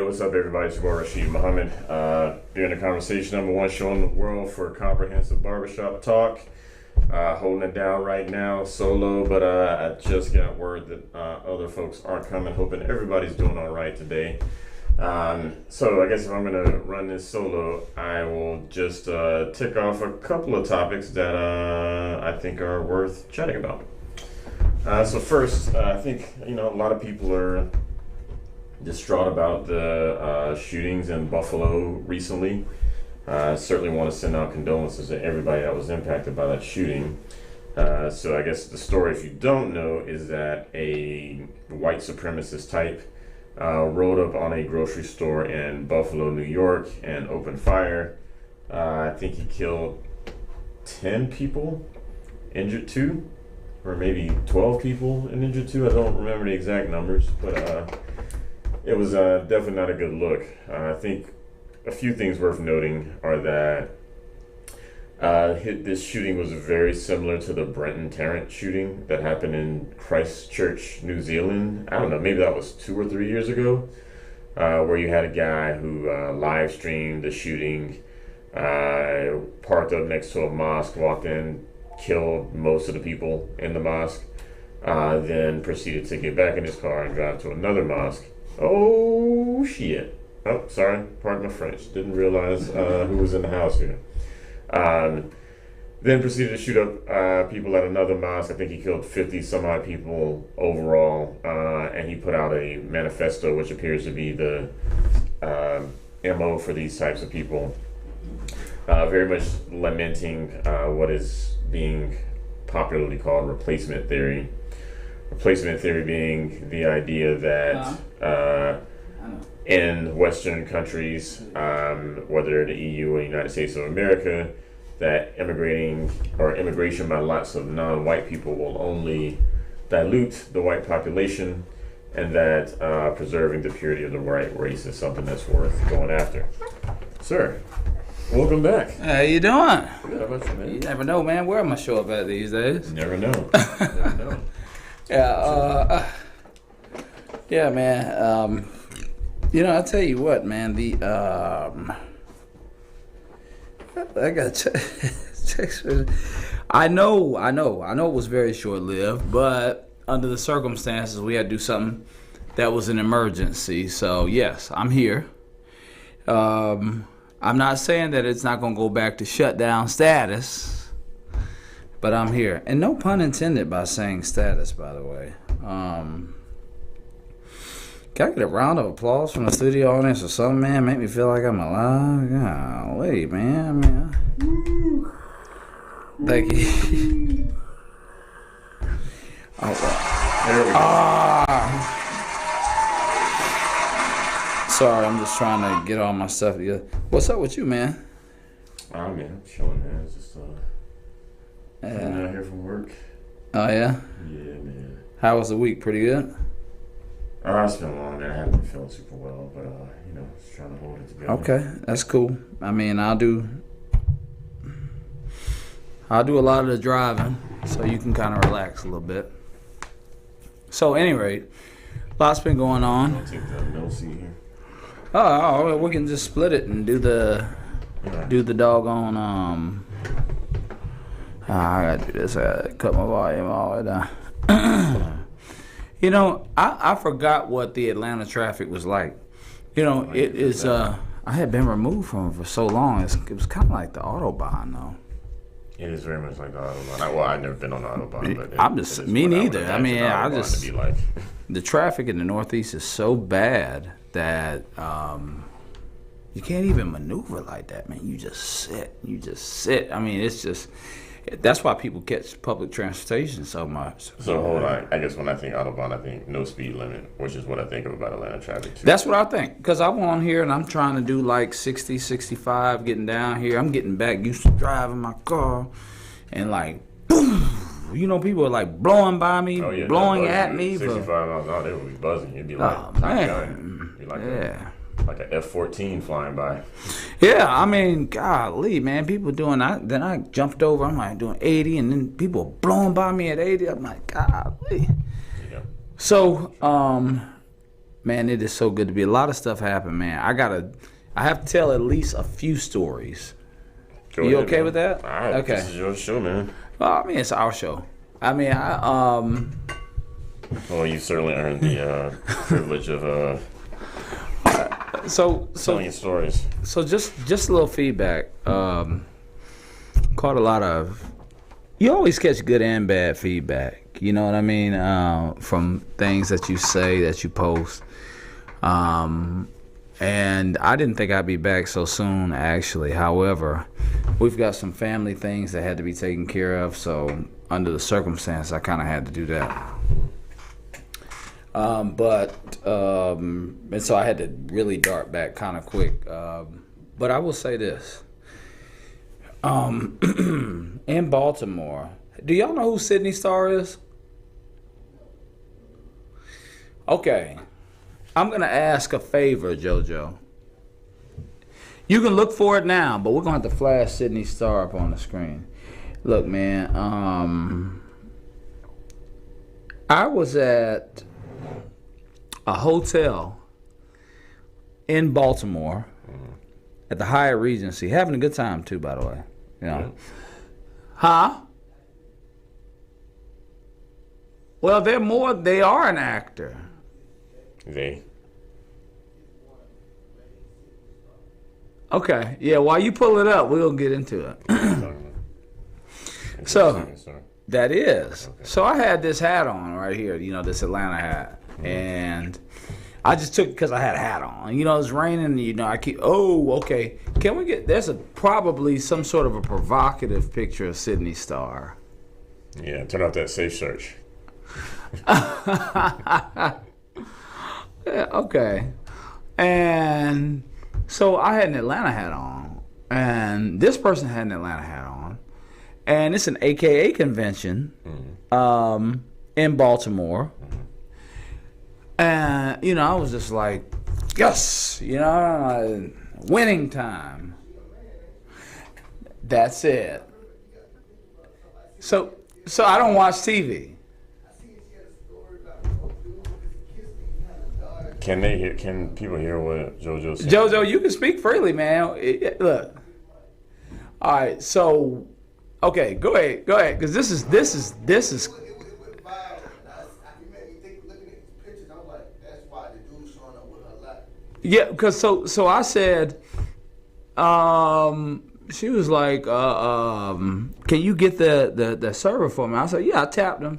What's up, everybody? It's your boy Rashid Muhammad. Doing the conversation #1 show in the world for comprehensive barbershop talk. Holding it down right now, solo, but I just got word that other folks are coming. Hoping everybody's doing all right today. So I guess if I'm gonna run this solo, I will just tick off a couple of topics that I think are worth chatting about. So first, I think a lot of people are distraught about the shootings in Buffalo recently. I certainly want to send out condolences to everybody that was impacted by that shooting. So I guess the story, if you don't know, is that a white supremacist type rode up on a grocery store in Buffalo, New York, and opened fire. I think he killed 10 people, injured 2, or maybe 12 people and injured 2. I don't remember the exact numbers, but it was definitely not a good look. I think a few things worth noting are that this shooting was very similar to the Brenton Tarrant shooting that happened in Christchurch, New Zealand. I don't know, maybe that was 2 or 3 years ago, where you had a guy who live streamed the shooting, parked up next to a mosque, walked in, killed most of the people in the mosque, then proceeded to get back in his car and drive to another mosque. Oh shit. Oh, sorry, pardon my French. Didn't realize who was in the house here. Then proceeded to shoot up people at another mosque. I think he killed 50 some odd people overall. And he put out a manifesto, which appears to be the MO for these types of people. Very much lamenting what is being popularly called replacement theory. Replacement theory being the idea that in Western countries, whether the EU or the United States of America, that immigration by lots of non-white people will only dilute the white population, and that preserving the purity of the white race is something that's worth going after. Sir, welcome back. How you doing? Good, how about you, man? You never know, man. Where am I show up at these days? Never know. Never know. Yeah, man. I tell you what, man. I got text. I know. It was very short-lived, but under the circumstances, we had to do something that was an emergency. So yes, I'm here. I'm not saying that it's not gonna go back to shutdown status, but I'm here, and no pun intended by saying status, by the way. Can I get a round of applause from the studio audience or something, man? Make me feel like I'm alive. Golly, man. Thank you. There we go. Sorry, I'm just trying to get all my stuff together. What's up with you, man? Oh, man, I'm chilling, man. Just coming out here from work. Oh, yeah? Yeah, man. How was the week? Pretty good? It's been long, man. I haven't been feeling super well, but, just trying to hold it together. Okay, that's cool. I mean, I'll do a lot of the driving, so you can kind of relax a little bit. So, at any rate, lots been going on. I'll take the middle seat here. Oh, we can just split it and do the doggone, I gotta do this. I gotta cut my volume all the way down. I forgot what the Atlanta traffic was like. It is, I had been removed from it for so long. It was kind of like the Autobahn, though. It is very much like the Autobahn. Well, I've never been on the Autobahn, but me neither. I mean, to be like. The traffic in the Northeast is so bad that you can't even maneuver like that, man. You just sit. I mean, it's just, that's why people catch public transportation so much. So hold on. I guess when I think Autobahn, I think no speed limit, which is what I think of about Atlanta traffic too. That's what I think. Because I'm on here and I'm trying to do like 60, 65, getting down here. I'm getting back used to driving my car and like, boom. People are like blowing by me, blowing at me. 65 miles an hour, they would be buzzing. You'd be like, Top Gun. You'd be like like an F-14 flying by. Yeah, I mean, golly, man, people doing that. Then I jumped over, I'm like doing 80, and then people blowing by me at 80. I'm like, golly. Yeah. So, Man, it is so good to be. A lot of stuff happened, man. I have to tell at least a few stories. Go You ahead, okay man. with that? All right. Okay. This is your show, man. Well, I mean, it's our show. I mean, Well, you certainly earned the privilege of telling your stories. So just a little feedback. Caught a lot of. You always catch good and bad feedback. You know what I mean? From things that you say, that you post. And I didn't think I'd be back so soon, actually. However, we've got some family things that had to be taken care of. So under the circumstance, I kind of had to do that. And so I had to really dart back kind of quick. But I will say this. In Baltimore, do y'all know who Sydney Starr is? Okay. I'm going to ask a favor, JoJo. You can look for it now, but we're going to have to flash Sydney Starr up on the screen. Look, man, I was at a hotel in Baltimore at the Hyatt Regency, having a good time too, by the way. You know, huh? Well, they are an actor. They. Okay, yeah. While you pull it up, we'll get into it. So that is. Okay. So I had this hat on right here. You know, this Atlanta hat, and I just took it because I had a hat on. You know, it's raining. You know, I keep. Oh, okay. Can we get? There's probably some sort of a provocative picture of Sydney Starr. Yeah, turn off that safe search. Yeah, okay. And so I had an Atlanta hat on, and this person had an Atlanta hat on, and it's an AKA convention in Baltimore. And, you know, I was just like, yes, you know, winning time. That's it. So I don't watch TV. Can people hear what JoJo said? JoJo, you can speak freely, man. Look. All right, so, okay, go ahead, because this is. Yeah, because so I said, she was like, can you get the server for me? I said, yeah, I tapped him.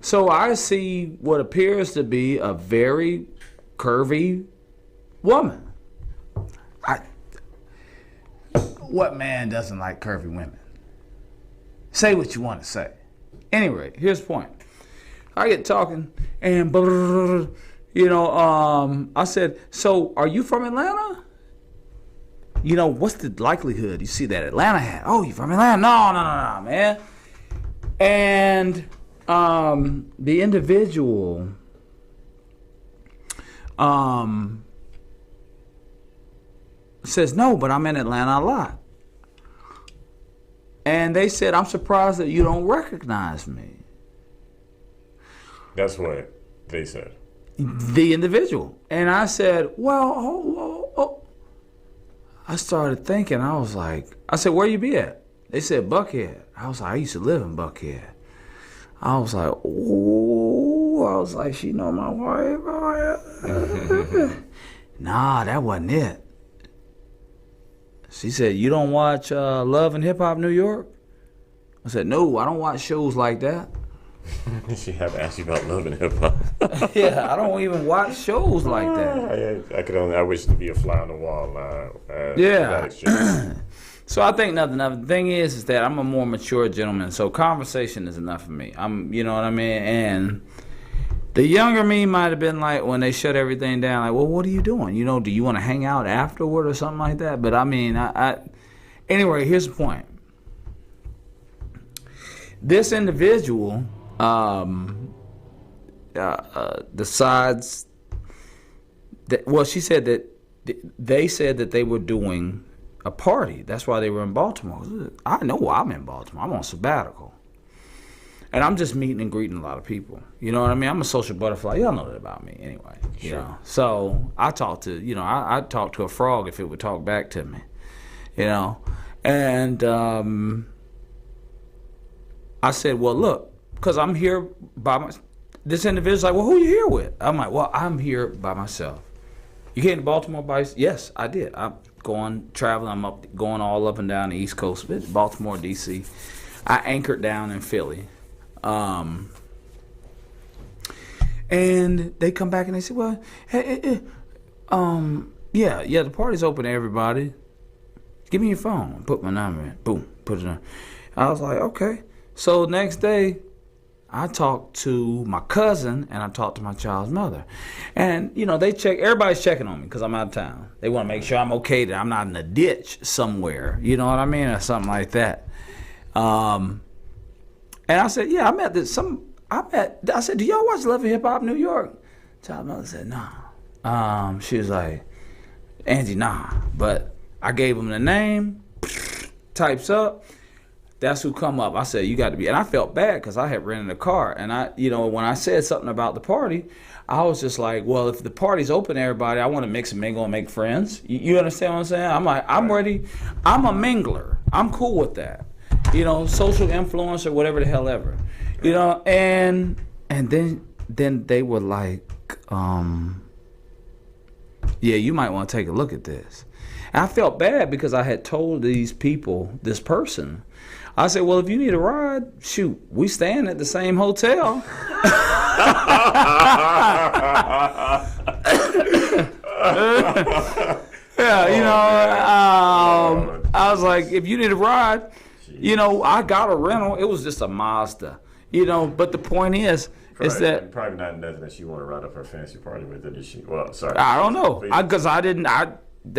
So I see what appears to be a very curvy woman. What man doesn't like curvy women? Say what you want to say. Anyway, here's the point. I get talking and I said, so are you from Atlanta? You know, what's the likelihood you see that Atlanta hat? Oh, you from Atlanta? No, man. And the individual says, no, but I'm in Atlanta a lot. And they said, I'm surprised that you don't recognize me. That's what they said. The individual. And I said, well, I started thinking, I said, where you be at? They said, Buckhead. I was like, I used to live in Buckhead. I was like, ooh. I was like, she know my wife. Nah, that wasn't it. She said, you don't watch Love and Hip Hop New York? I said, no, I don't watch shows like that. She have asked you about Love and Hip Hop. Yeah, I don't even watch shows like that. I wish to be a fly on the wall. Yeah. So I think nothing of it. The thing is that I'm a more mature gentleman, so conversation is enough for me. You know what I mean? And the younger me might have been like, when they shut everything down, like, well, what are you doing? You know, do you want to hang out afterward or something like that? But I mean, anyway, here's the point. This individual decides that, well, she said that they said that they were doing a party. That's why they were in Baltimore. I know I'm in Baltimore. I'm on sabbatical. And I'm just meeting and greeting a lot of people. You know what I mean? I'm a social butterfly. Y'all know that about me anyway. You Sure. know. So I talk to, I'd talk to a frog if it would talk back to me. You know. And I said, well, look, because I'm here this individual's like, well, who are you here with? I'm like, well, I'm here by myself. You came to Baltimore by? Yes, I did. I'm traveling. I'm going all up and down the East Coast, Baltimore, D.C. I anchored down in Philly. And they come back and they say, well, hey, yeah, the party's open to everybody. Give me your phone. Put my number in. Boom, put it on. I was like, okay. So next day, I talked to my cousin and I talked to my child's mother. And, everybody's checking on me because I'm out of town. They want to make sure I'm okay, that I'm not in a ditch somewhere. You know what I mean? Or something like that. And I said, yeah, I said, do y'all watch Love and Hip Hop New York? Child's mother said, nah. She was like, Angie, nah. But I gave him the name, types up. That's who come up. I said, you got to be. And I felt bad because I had rented a car. And when I said something about the party, I was just like, well, if the party's open to everybody, I want to mix and mingle and make friends. You understand what I'm saying? I'm like, I'm ready. I'm a mingler. I'm cool with that. Social influencer, whatever the hell ever. And then they were like, yeah, you might want to take a look at this. And I felt bad because I had told this person, I said, well, if you need a ride, shoot, we staying at the same hotel. I was like, if you need a ride, I got a rental. It was just a Mazda, but the point is that probably not nothing that she want to ride up her fancy party with, did she? Well, sorry. I don't know. Because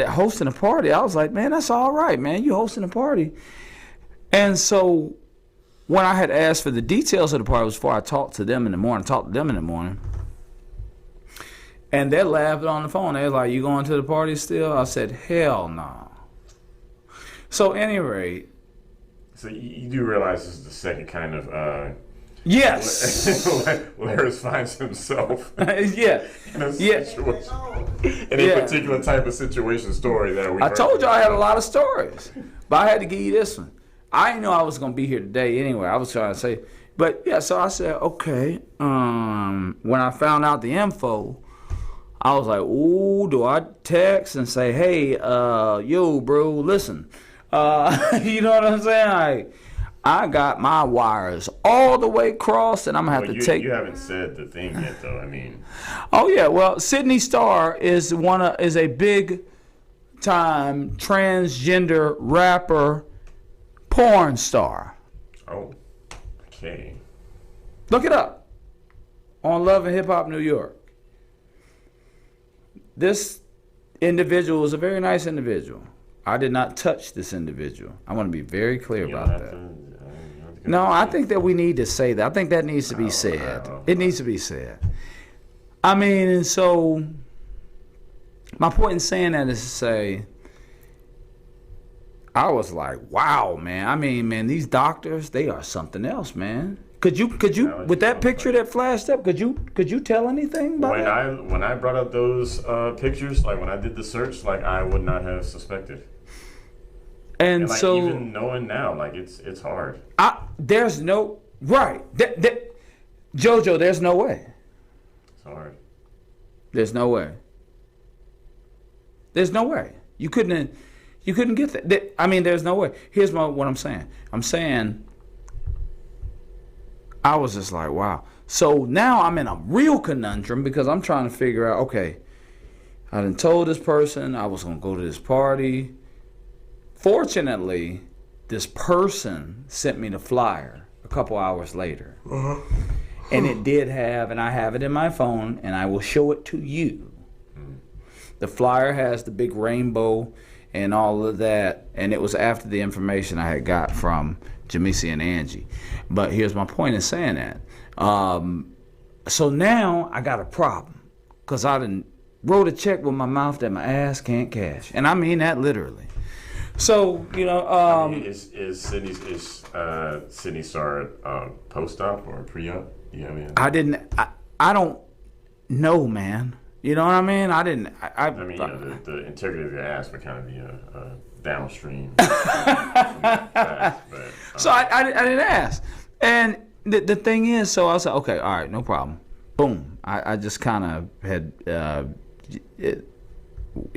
hosting a party, I was like, man, that's all right, man. You hosting a party. And so when I had asked for the details of the party, it was before I talked to them in the morning. And they're laughing on the phone. They're like, you going to the party still? I said, hell no. So anyway. So you do realize this is the second kind of... Yes. Larry finds himself yeah. in a situation, in a particular type of situation story that we. I told you I had a lot of stories, but I had to give you this one. I didn't know I was going to be here today anyway. I was trying to say, but yeah. So I said, okay. When I found out the info, I was like, ooh, do I text and say, hey, yo, bro, listen, you know what I'm saying? I got my wires all the way crossed, and I'm gonna have to take. You haven't said the thing yet, though. I mean. Oh yeah, well, Sydney Starr is a big time transgender rapper, porn star. Oh, okay. Look it up on Love and Hip Hop New York. This individual is a very nice individual. I did not touch this individual. I want to be very clear about that. No, I think that we need to say that. I think that needs to be said. It needs to be said. I mean, and so my point in saying that is to say, I was like, wow, man. I mean, man, these doctors, they are something else, man. Could you, with that picture that flashed up, could you tell anything about that? When I brought up those pictures, like when I did the search, like I would not have suspected. And like, so even knowing now, like it's hard. There's no right, JoJo. There's no way. It's hard. There's no way. There's no way. You couldn't get that. I mean, there's no way. Here's what I'm saying. I'm saying I was just like, wow. So now I'm in a real conundrum because I'm trying to figure out, okay, I done told this person I was going to go to this party. Fortunately, this person sent me the flyer a couple hours later. Uh-huh. And it did have, and I have it in my phone, and I will show it to you. The flyer has the big rainbow and all of that, and it was after the information I had got from Jamisi and Angie. But here's my point in saying that. So now I got a problem because I done wrote a check with my mouth that my ass can't cash. And I mean that literally. So is Sydney Star post-op or pre-op? Yeah, I don't know, man. You know what I mean? I didn't. The integrity of your ass would kind of be downstream. Fact, but, so I didn't ask. And the thing is, so I was like, okay, all right, no problem. Boom. I just kind of had,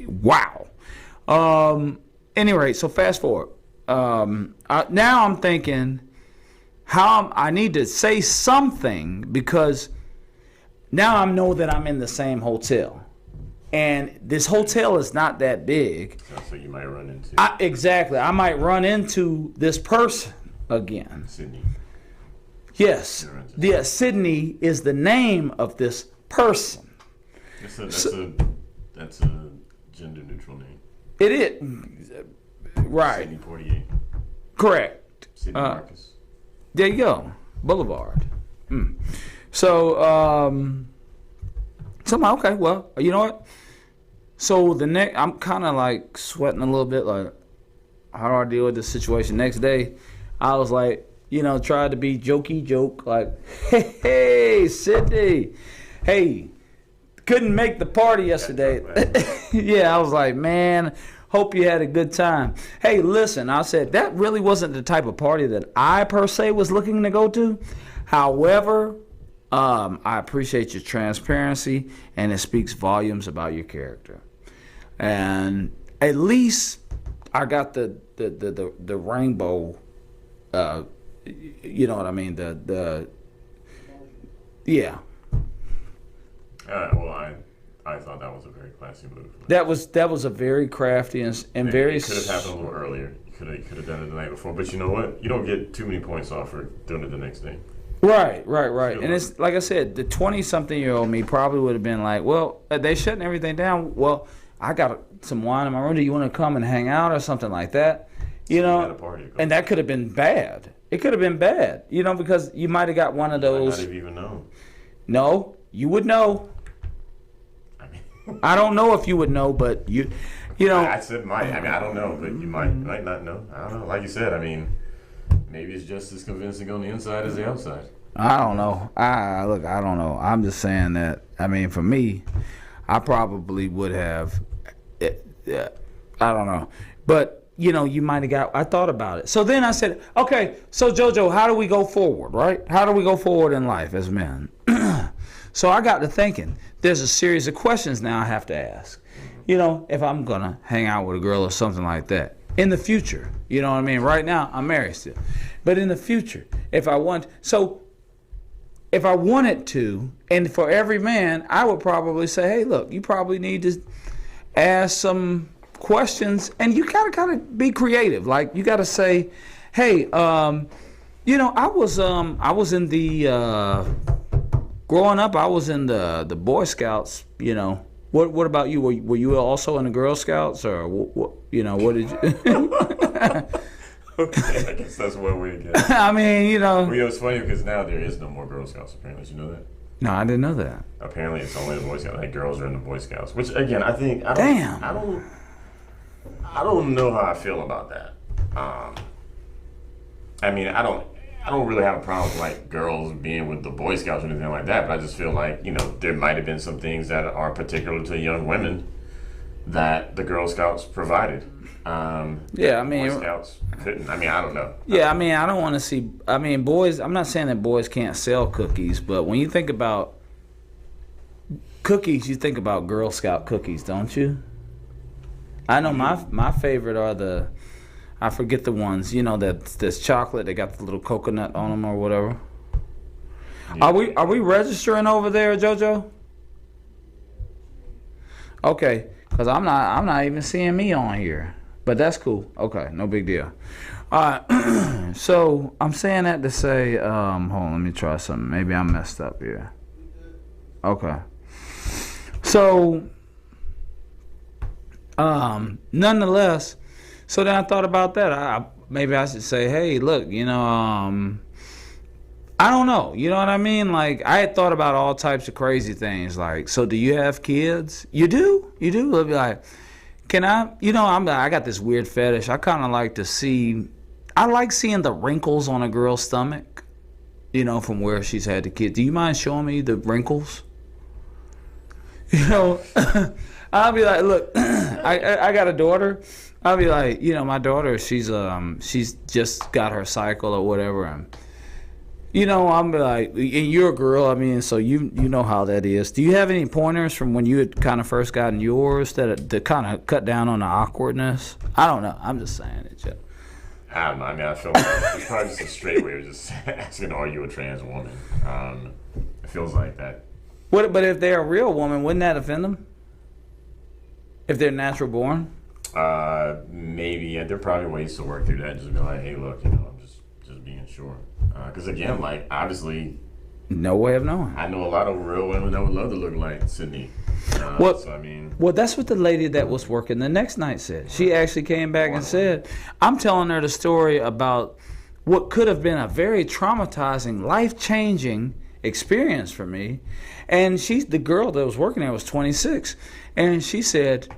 wow. Any rate, so fast forward. Now I'm thinking I need to say something because now I know that I'm in the same hotel. And this hotel is not that big. So you might run into... Exactly. I might run into this person again. Sydney. Yes. Yeah, Sydney is the name of this person. That's a gender-neutral name. It is. Right. Sydney Portier. Correct. Sydney Marcus. There you go. Boulevard. So, I'm like, okay, well, you know what? So I'm kind of like sweating a little bit, like, how do I deal with this situation? Next day, I was like, tried to be jokey joke, like, hey, Sydney, hey, couldn't make the party yesterday. Yeah, I was like, man, hope you had a good time. Hey, listen, I said, that really wasn't the type of party that I per se was looking to go to. However, I appreciate your transparency, and it speaks volumes about your character. And at least I got the rainbow. You know what I mean? Yeah. Well, I thought that was a very classy move. That was a very crafty and very. It could have happened a little earlier. You could have done it the night before. But you know what? You don't get too many points off for doing it the next day. Right. And it's like I said, the 20-something-year-old me probably would have been like, well, they shutting everything down. Well, I got some wine in my room. Do you want to come and hang out or something like that? Had a party and that could have been bad. It could have been bad, because you might have got one of those. You might not have even known. No, you would know. I don't know if you would know, but you know. I said might. I don't know, but you might not know. I don't know. Like you said, maybe it's just as convincing on the inside as the outside. I don't know. I don't know. I'm just saying that. For me, I probably would have. I don't know, but you might have got. I thought about it. So then I said, okay. So JoJo, how do we go forward? Right? How do we go forward in life as men? So I got to thinking. There's a series of questions now I have to ask. If I'm gonna hang out with a girl or something like that in the future. You know what I mean? Right now, I'm married still, but in the future, if I wanted to, and for every man, I would probably say, hey, look, you probably need to ask some questions, and you gotta kind of be creative. Like you gotta say, hey, I was in the growing up, I was in the Boy Scouts. What about you? Were you also in the Girl Scouts, or what what did you? Okay, I guess that's one way to get it. Well, it's funny because now there is no more Girl Scouts. Apparently, did you know that? No, I didn't know that. Apparently, it's only the Boy Scouts. Like girls are in the Boy Scouts, which again, I think I don't know how I feel about that. I don't really have a problem with like girls being with the Boy Scouts or anything like that, but I just feel like, there might have been some things that are particular to young women that the Girl Scouts provided. Boy Scouts couldn't. I don't know. Yeah, I don't want to see. Boys. I'm not saying that boys can't sell cookies, but when you think about cookies, you think about Girl Scout cookies, don't you? I know my favorite are I forget the ones. That's chocolate. They got the little coconut on them or whatever. Yeah. Are we registering over there, JoJo? Okay, because I'm not even seeing me on here. But that's cool. Okay, no big deal. So I'm saying that to say, hold on, let me try something. Maybe I messed up here. Okay. So, nonetheless, so then I thought about that. Maybe I should say, hey, look, I don't know. You know what I mean? Like, I had thought about all types of crazy things. Like, so do you have kids? You do? They'll be like, Can I? I got this weird fetish. I kind of like to see. I like seeing the wrinkles on a girl's stomach. From where she's had the kid. Do you mind showing me the wrinkles? I'll be like, look, I got a daughter. I'll be like, my daughter, she's just got her cycle or whatever, and I'm be like, and you're a girl, I mean, so you know how that is. Do you have any pointers from when you had kind of first gotten yours that kind of cut down on the awkwardness? I don't know. I'm just saying it, Joe. I don't know. I mean, I feel like it's probably just a straight way of just asking, are you a trans woman? It feels like that. But if they're a real woman, wouldn't that offend them? If they're natural born? Maybe. Yeah, there are probably ways to work through that. Just be like, hey, look, I'm just being sure. Because again, like, obviously, no way of knowing. I know a lot of real women that would love to look like Sydney. Well, that's what the lady that was working the next night said. She actually came back and said, I'm telling her the story about what could have been a very traumatizing, life-changing experience for me. And the girl that was working there was 26. And she said,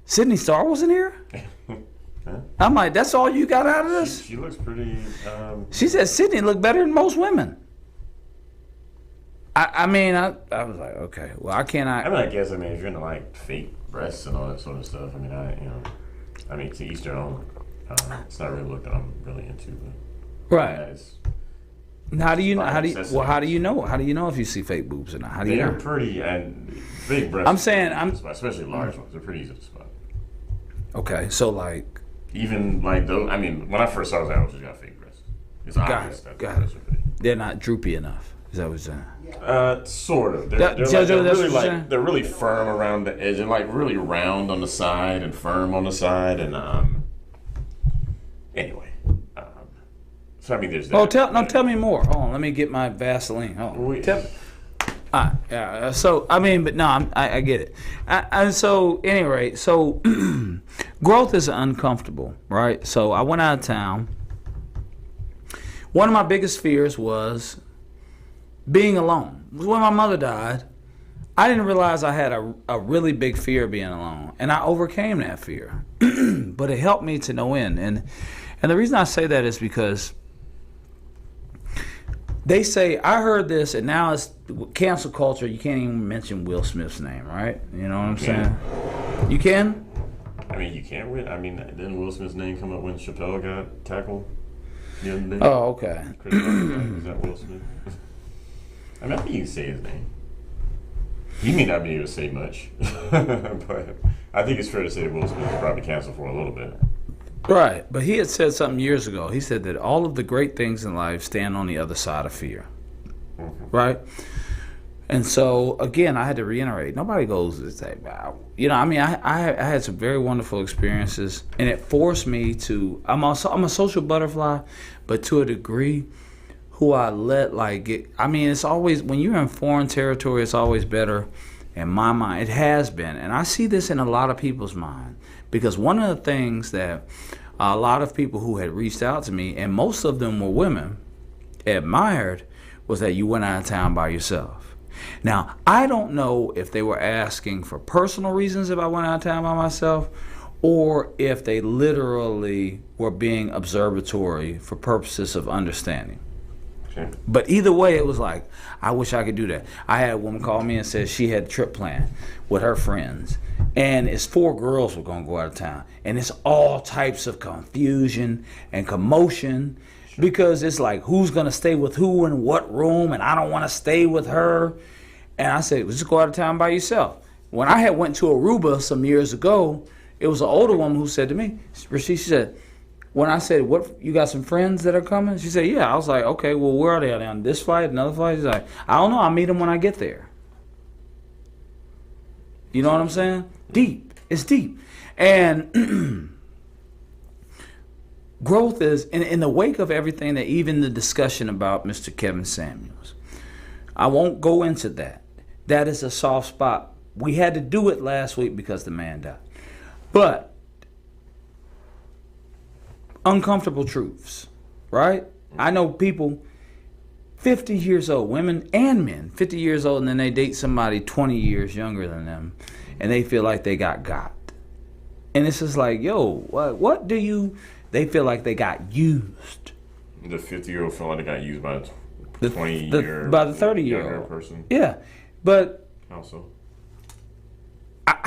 Sydney Starr was in here? Huh? I'm like, that's all you got out of this? She looks pretty... She said Sydney looked better than most women. I was like, okay, well, I cannot... I guess, if you're into, like, fake breasts and all that sort of stuff, to each their own. It's not really a look that I'm really into. But, right. How do you know? How do you know? How do you know if you see fake boobs or not? How do you know? They're pretty, and big breasts. I'm saying, especially large ones. They're pretty easy to spot. Okay, so like, even like those. I mean, when I first saw that, I was just got fake breasts. It's obvious that got it. They're not droopy enough. Is that what you're saying? Sort of. They're really firm around the edge and like really round on the side and firm on the side and anyway. So there's that. Oh, tell me more. Hold on, let me get my Vaseline. Tell me. Yeah. So I get it. And so anyway, growth is uncomfortable, right? So I went out of town. One of my biggest fears was being alone. When my mother died, I didn't realize I had a really big fear of being alone, and I overcame that fear. But it helped me to no end, and the reason I say that is because they say, I heard this, and now it's cancel culture. You can't even mention Will Smith's name, right? You know what I'm saying? You can? You can't. Didn't Will Smith's name come up when Chappelle got tackled the other day? Oh, okay. Is that Will Smith? I think you can say his name. He may not be able to say much, but I think it's fair to say that Will Smith is probably canceled for a little bit. Right, but he had said something years ago. He said that all of the great things in life stand on the other side of fear. Mm-hmm. Right? And so, again, I had to reiterate. Nobody goes to say, wow. I had some very wonderful experiences, and it forced me to, I'm a social butterfly, but to a degree, who I let it's always, when you're in foreign territory, it's always better. In my mind, it has been. And I see this in a lot of people's mind. Because one of the things that a lot of people who had reached out to me, and most of them were women, admired, was that you went out of town by yourself. Now, I don't know if they were asking for personal reasons if I went out of town by myself, or if they literally were being observatory for purposes of understanding. Sure. But either way, it was like, I wish I could do that. I had a woman call me and said she had a trip planned with her friends. And it's 4 girls were going to go out of town. And it's all types of confusion and commotion. Sure. Because it's like, who's going to stay with who in what room? And I don't want to stay with her. And I said, well, just go out of town by yourself. When I had went to Aruba some years ago, it was an older woman who said to me, she said, when I said, "What, you got some friends that are coming?" She said, "Yeah." I was like, "Okay, well, where are they? Are they on this flight, another flight?" She's like, "I don't know. I'll meet them when I get there." You know what I'm saying? Deep. It's deep. And growth is, in the wake of everything, that even the discussion about Mr. Kevin Samuels, I won't go into that. That is a soft spot. We had to do it last week because the man died. But uncomfortable truths, right? I know people 50 years old, women and men, 50 years old, and then they date somebody 20 years younger than them, and they feel like they got. And it's just like, yo, what do you? They feel like they got used. The 50-year-old feel like they got used by The 20-year by the 30-year-old person. Yeah, but How so?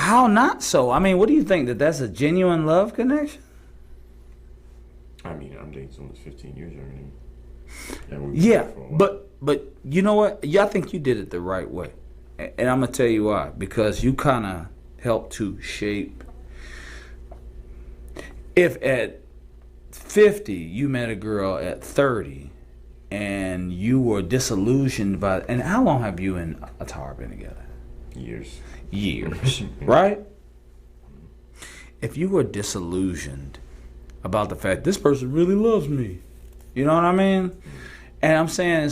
how not so? I mean, what do you think, that's a genuine love connection? I mean, I'm dating someone that's 15 years younger than me. And we've been Yeah, together for a while. but you know what? Yeah, I think you did it the right way, and I'm gonna tell you why. Because you kind of helped to shape. If at 50 you met a girl at 30, and you were disillusioned by, and how long have you and Atara been together? Years, right? If you were disillusioned about the fact this person really loves me, you know what I mean? And I'm saying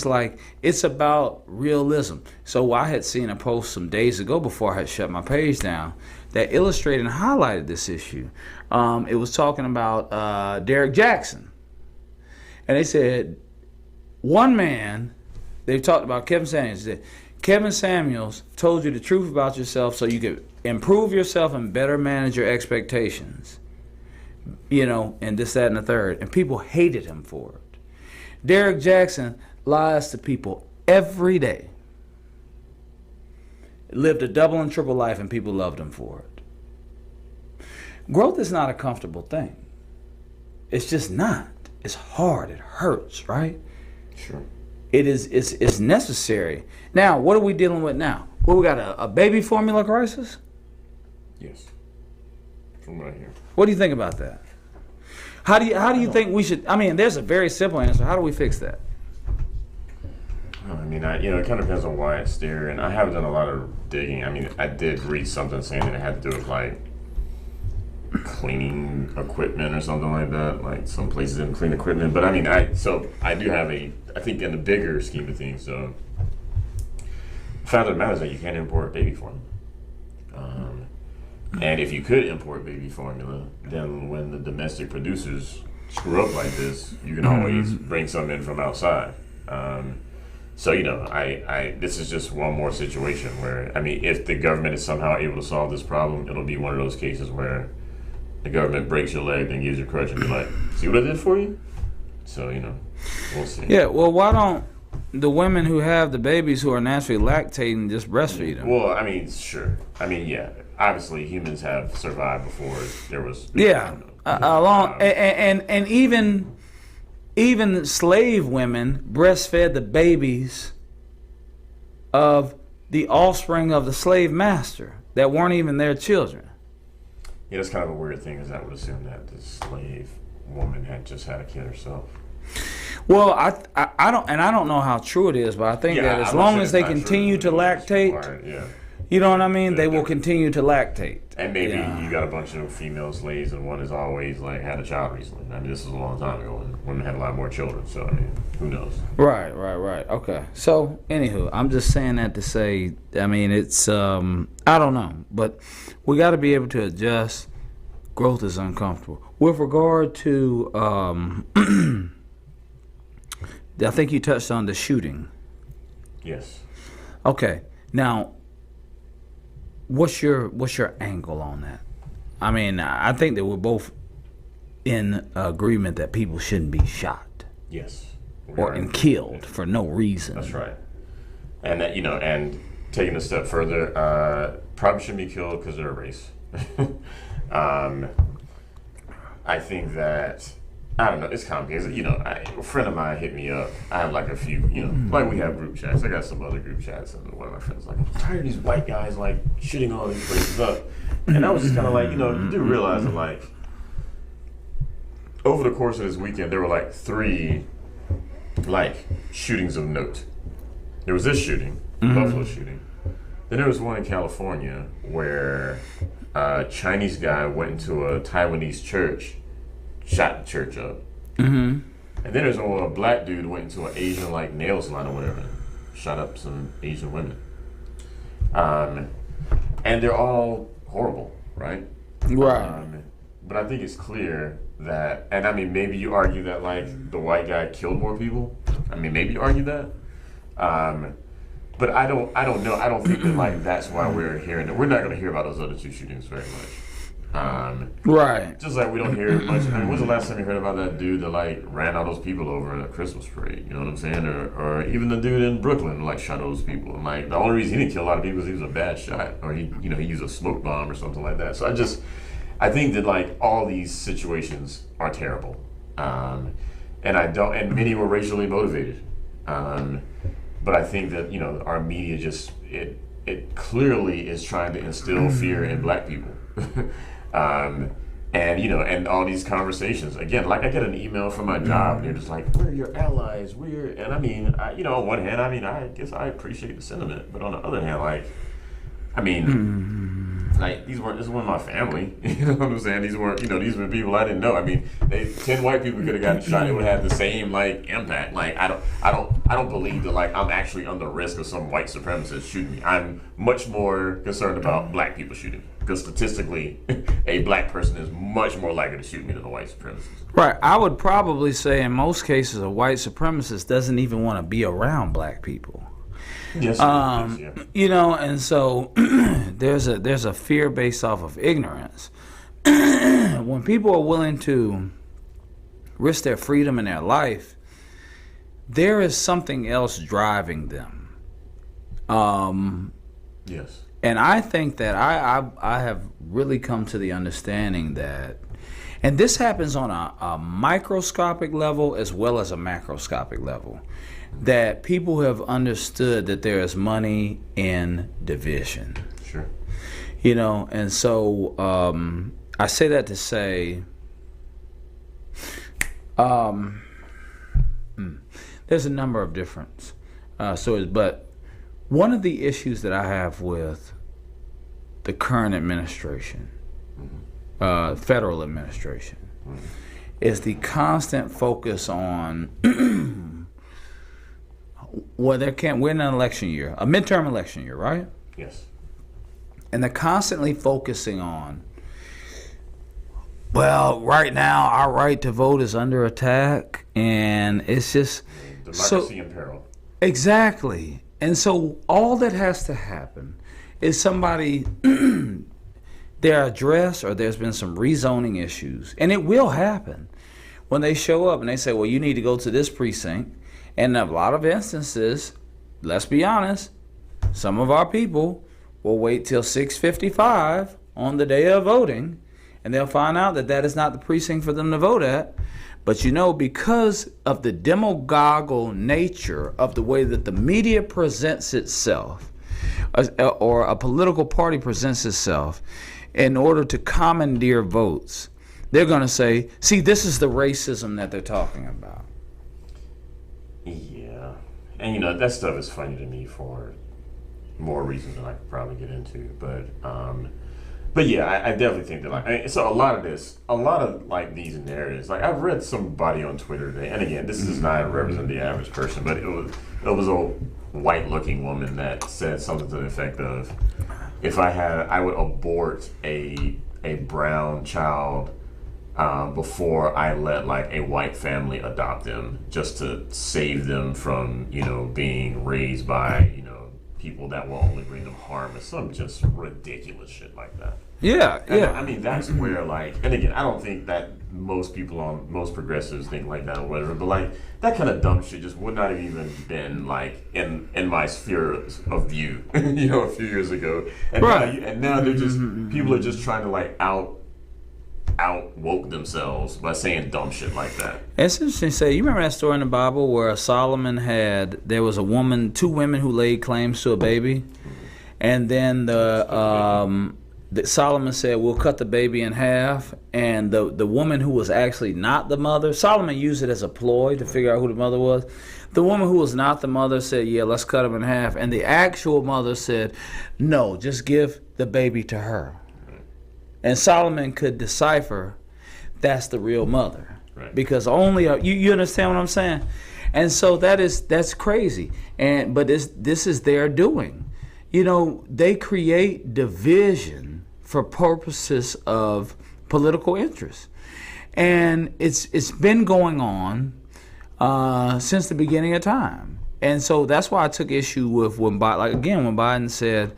it's about realism. So I had seen a post some days ago before I had shut my page down that illustrated and highlighted this issue. It was talking about Derek Jackson. And they said, one man, they talked about Kevin Samuels. They said, Kevin Samuels told you the truth about yourself so you could improve yourself and better manage your expectations. You know, and this, that, and the third. And people hated him for it. Derek Jackson lies to people every day. Lived a double and triple life, and people loved him for it. Growth is not a comfortable thing. It's just not. It's hard. It hurts, right? Sure. It's necessary. Now, what are we dealing with now? Well, we got a baby formula crisis? Yes. From right here. What do you think about that? How do you think we should? I mean, there's a very simple answer. How do we fix that? I mean, it kind of depends on why it's there, and I haven't done a lot of digging. I mean, I did read something saying that it had to do with like cleaning equipment or something like that. Like some places didn't clean equipment, but I mean, I do have I think in the bigger scheme of things, the fact of the matter is that you can't import baby formula. And if you could import baby formula, then when the domestic producers screw up like this, you can always bring some in from outside. So, this is just one more situation where, I mean, if the government is somehow able to solve this problem, it'll be one of those cases where the government breaks your leg, then gives you a crutch and be like, see what I did for you? So, we'll see. Yeah, well, why don't the women who have the babies who are naturally lactating just breastfeed them? Well, I mean, sure. I mean, yeah. Obviously, humans have survived before there was. Yeah, and even slave women breastfed the babies of the offspring of the slave master that weren't even their children. Yeah, that's kind of a weird thing, is I would assume that the slave woman had just had a kid herself. Well, I don't know how true it is, but I think that as long as they continue to lactate, you know what I mean, they will continue to lactate. And maybe you got a bunch of female slaves, and one has always had a child recently. I mean, this is a long time ago, and women had a lot more children. So I mean, who knows? Right. Okay. So, anywho, I'm just saying that to say, I mean, it's I don't know, but we got to be able to adjust. Growth is uncomfortable. With regard to, I think you touched on the shooting. Yes. Okay. Now, what's your angle on that? I mean, I think that we're both in agreement that people shouldn't be shot. Yes. And killed for no reason. That's right. And that, and taking a step further, probably shouldn't be killed because they're a race. I think that, I don't know, it's complicated. A friend of mine hit me up. I have like a few, like we have group chats. I got some other group chats, and one of my friends like, I'm tired of these white guys shooting all these places up. And I was just kind of like, you do realize that over the course of this weekend, there were 3 shootings of note. There was this shooting, Buffalo shooting. Then there was one in California where a Chinese guy went into a Taiwanese church, shot the church up. And then there's one where a black dude went into an Asian nail salon or whatever, shot up some Asian women. And they're all horrible, right? Right. But I think it's clear that, and I mean, maybe you argue that the white guy killed more people. I mean, maybe you argue that. But I don't know. I don't think that that's why we're hearing it. We're not going to hear about those other 2 shootings very much. Right. Just like we don't hear much. I mean, when's the last time you heard about that dude that like ran all those people over in a Christmas parade? You know what I'm saying? Or even the dude in Brooklyn like shot those people. And like the only reason he didn't kill a lot of people is he was a bad shot, or he used a smoke bomb or something like that. So I think that like all these situations are terrible, and and many were racially motivated. But I think that our media just it clearly is trying to instill fear in black people. And all these conversations again, like I get an email from my job and they're just like, we're your allies, and I mean, on one hand, I guess I appreciate the sentiment, but on the other hand, like, I mean, like this weren't my family, you know what I'm saying? These were people I didn't know. I mean, 10 white people could have gotten shot, it would have the same like impact. Like I don't believe that like I'm actually under risk of some white supremacist shooting me. I'm much more concerned about black people shooting me. Because statistically, a black person is much more likely to shoot me than a white supremacist. Right. I would probably say in most cases a white supremacist doesn't even want to be around black people. Yes. And so there's a fear based off of ignorance. When people are willing to risk their freedom and their life, there is something else driving them. Yes. And I think that I have really come to the understanding that, and this happens on a microscopic level as well as a macroscopic level, that people have understood that there is money in division. Sure. And so I say that to say there's a number of different stories, but one of the issues that I have with the current administration, federal administration, is the constant focus on we're in an election year, a midterm election year, right? Yes. And they're constantly focusing on, well, right now our right to vote is under attack, and it's just democracy in peril. Exactly. And so all that has to happen is somebody, they're addressed, or there's been some rezoning issues, and it will happen when they show up and they say, well, you need to go to this precinct. And in a lot of instances, let's be honest, some of our people will wait till 6:55 on the day of voting, and they'll find out that is not the precinct for them to vote at. But because of the demagogical nature of the way that the media presents itself, or a political party presents itself, in order to commandeer votes, they're going to say, see, this is the racism that they're talking about. Yeah. And, that stuff is funny to me for more reasons than I could probably get into. But yeah, I definitely think that so a lot of like these narratives, like I've read somebody on Twitter today, and again, this does not represent the average person, but it was a white looking woman that said something to the effect of, if I would abort a brown child before I let like a white family adopt them, just to save them from being raised by people that will only bring them harm, or some just ridiculous shit like that. Yeah. I mean, that's where and again, I don't think that most progressives think like that or whatever, but like that kind of dumb shit just would not have even been like in my sphere of view, a few years ago. And right. Now they're just, people are just trying to like out woke themselves by saying dumb shit like that. It's interesting to say, you remember that story in the Bible where there was two women who laid claims to a baby, and then Solomon said, we'll cut the baby in half, and the woman who was actually not the mother, Solomon used it as a ploy to figure out who the mother was. The woman who was not the mother said, yeah, let's cut him in half, and the actual mother said, no, just give the baby to her. And Solomon could decipher that's the real mother, right. Because only you understand what I'm saying, and so that's crazy. But this is their doing. They create division for purposes of political interest, and it's been going on since the beginning of time. And so that's why I took issue with when Biden said,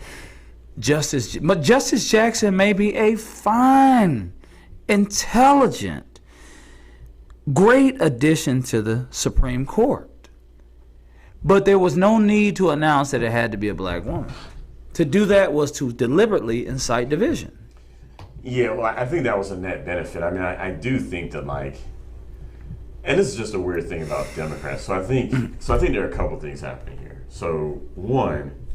But Justice Jackson may be a fine, intelligent, great addition to the Supreme Court. But there was no need to announce that it had to be a black woman. To do that was to deliberately incite division. Yeah, well, I think that was a net benefit. I mean, I do think that, like, and this is just a weird thing about Democrats. So I think there are a couple things happening here. So one,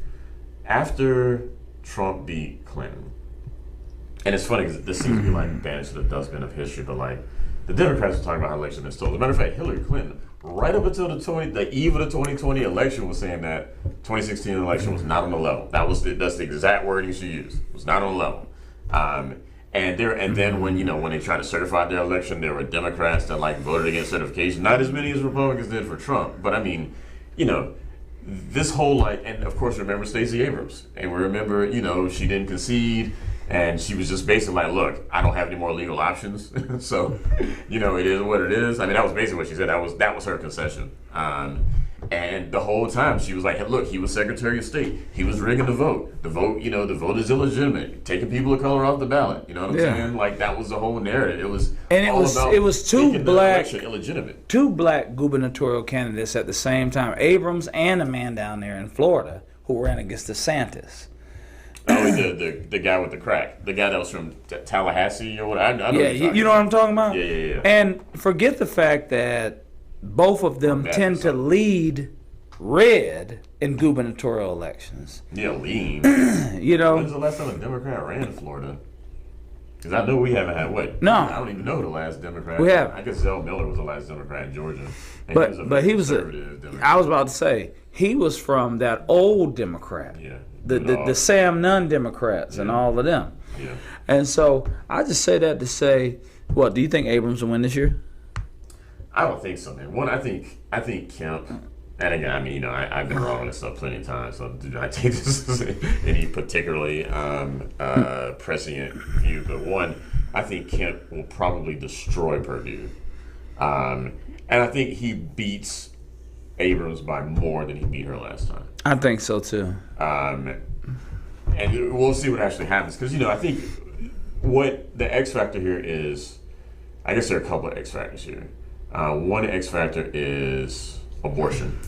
after Trump beat Clinton, and it's funny because this seems to be like banished to the dustbin of history, but like the Democrats were talking about how election is stolen. As a matter of fact, Hillary Clinton, right up until the eve of the 2020 election, was saying that 2016 election was not on the level. That's the exact wording she used. It was not on the level. And then when they tried to certify their election, there were Democrats that like voted against certification. Not as many as Republicans did for Trump, but I mean, this whole like, and of course remember Stacey Abrams, and we remember she didn't concede, and she was just basically like, look, I don't have any more legal options, so it is what it is. I mean, that was basically what she said. That was her concession. And the whole time she was like, hey, look, he was Secretary of State. He was rigging the vote. The vote is illegitimate. Taking people of color off the ballot. You know what I'm saying? Like that was the whole narrative. It was two black illegitimate. Two black gubernatorial candidates at the same time. Abrams and a man down there in Florida who ran against DeSantis. Oh, the guy with the crack. The guy that was from Tallahassee or what? I know you know what I'm talking about? Yeah. And forget the fact that both of them tend to lead red in gubernatorial elections. Yeah, lean. When's the last time a Democrat ran in Florida? Because I know we haven't had what? No, I don't even know who the last Democrat. We have. I guess Zell Miller was the last Democrat in Georgia. But he was I was about to say he was from that old Democrat. Yeah. The Sam Nunn Democrats and all of them. Yeah. And so I just say that to say, what do you think Abrams will win this year? I don't think so, man. One, I think Kemp, and again, I mean, I've been wrong on this stuff plenty of times, so do not take this as any particularly prescient view. But one, I think Kemp will probably destroy Purdue, and I think he beats Abrams by more than he beat her last time. I think so too. And we'll see what actually happens, because I think what the X factor here is, I guess there are a couple of X factors here. One X factor is abortion.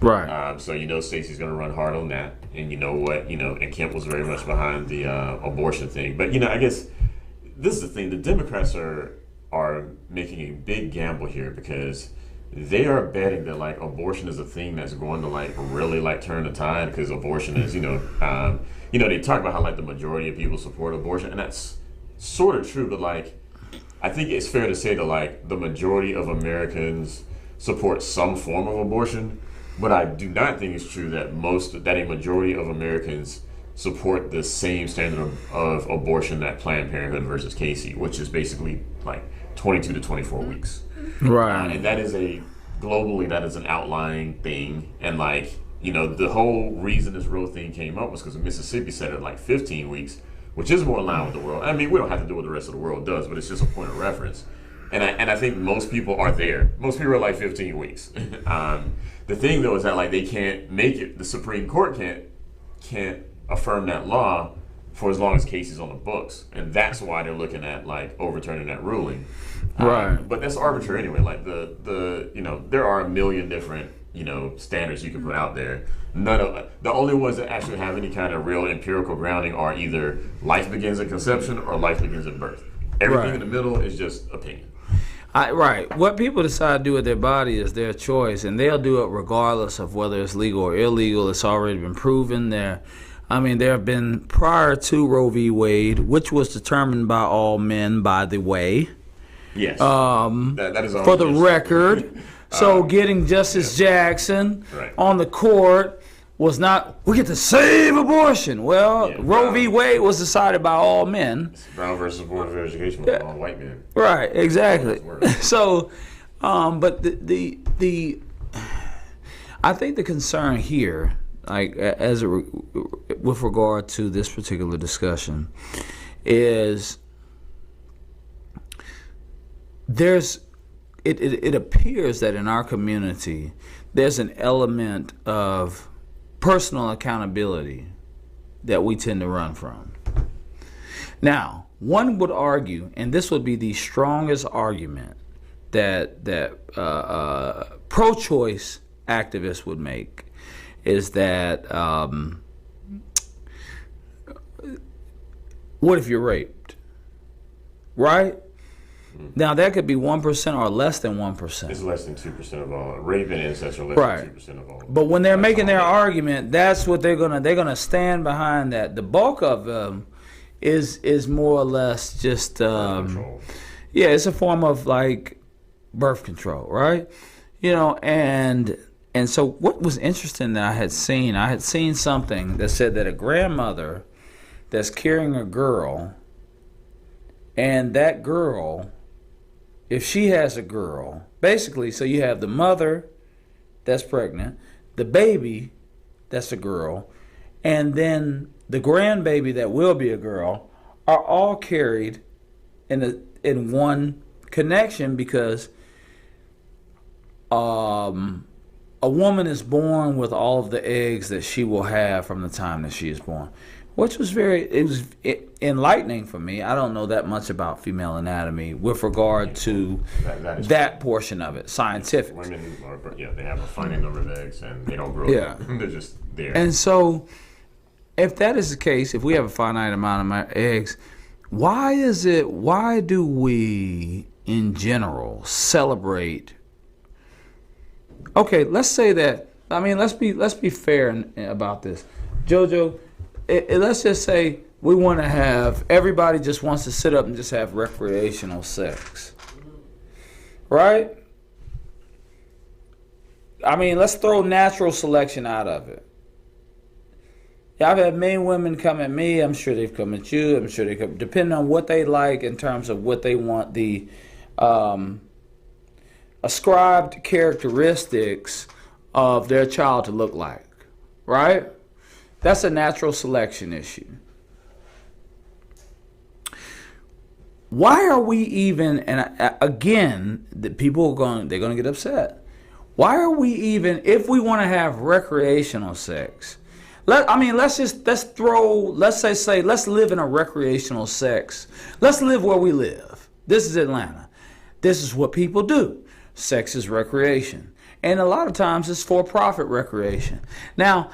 Right. So Stacey's going to run hard on that, and and Kemp was very much behind the abortion thing. But I guess this is the thing: the Democrats are making a big gamble here because they are betting that like abortion is a thing that's going to like really like turn the tide, because abortion is they talk about how like the majority of people support abortion, and that's sort of true, but like, I think it's fair to say that like the majority of Americans support some form of abortion, but I do not think it's true that a majority of Americans support the same standard of abortion that Planned Parenthood versus Casey, which is basically like 22 to 24 weeks. Right. And that is globally that is an outlying thing, and like the whole reason this Roe thing came up was because Mississippi said it like 15 weeks. Which is more in line with the world. I mean, we don't have to do what the rest of the world does, but it's just a point of reference. And I think most people are there. Most people are like 15 weeks. The thing though is that like they can't make it. The Supreme Court can't affirm that law for as long as Casey's on the books, and that's why they're looking at like overturning that ruling. Right. But that's arbitrary anyway. Like there are a million different standards you can put out there. The only ones that actually have any kind of real empirical grounding are either life begins at conception or life begins at birth. Everything in the middle is just opinion. Right. What people decide to do with their body is their choice, and they'll do it regardless of whether it's legal or illegal. It's already been proven there. I mean, there have been, prior to Roe v. Wade, which was determined by all men, by the way. Yes. That is for the record. So getting Justice Jackson on the court was not, we get to save abortion. Well, Roe v. Wade was decided by all men. Brown versus Board of Education was all white men. Right, exactly. So, but the I think the concern here, like with regard to this particular discussion, is it appears that in our community there's an element of personal accountability that we tend to run from. Now, one would argue, and this would be the strongest argument that pro-choice activists would make, is that what if you're raped, right? Now that could be 1% or less than 1%. It's less than 2% of all. Rape and incest are less than 2% of all. But when they're making their argument, that's what they're gonna stand behind. That the bulk of them is more or less just Control. yeah, it's a form of like birth control, right? You know, and so what was interesting that I had seen something that said that a grandmother that's carrying a girl, and that girl, if she has a girl, basically, so you have the mother that's pregnant, the baby that's a girl, and then the grandbaby that will be a girl, are all carried in one connection, because a woman is born with all of the eggs that she will have from the time that she is born, which was enlightening for me. I don't know that much about female anatomy with regard to that portion of it, scientific. Women they have a finite number of eggs and they don't grow up. They're just there. And so, if that is the case, if we have a finite amount of eggs, why do we in general celebrate? Okay, let's say that. I mean, let's be fair about this, JoJo. Let's just say we want to have, everybody just wants to sit up and just have recreational sex, right? I mean, let's throw natural selection out of it. Yeah, I've had many women come at me. I'm sure they've come at you. I'm sure they come, depending on what they like in terms of what they want the ascribed characteristics of their child to look like, right? That's a natural selection issue. Why are we even, and again, the people they're going to get upset. Why are we even, if we want to have recreational sex, let's live in a recreational sex. Let's live where we live. This is Atlanta. This is what people do. Sex is recreation. And a lot of times it's for-profit recreation. Now,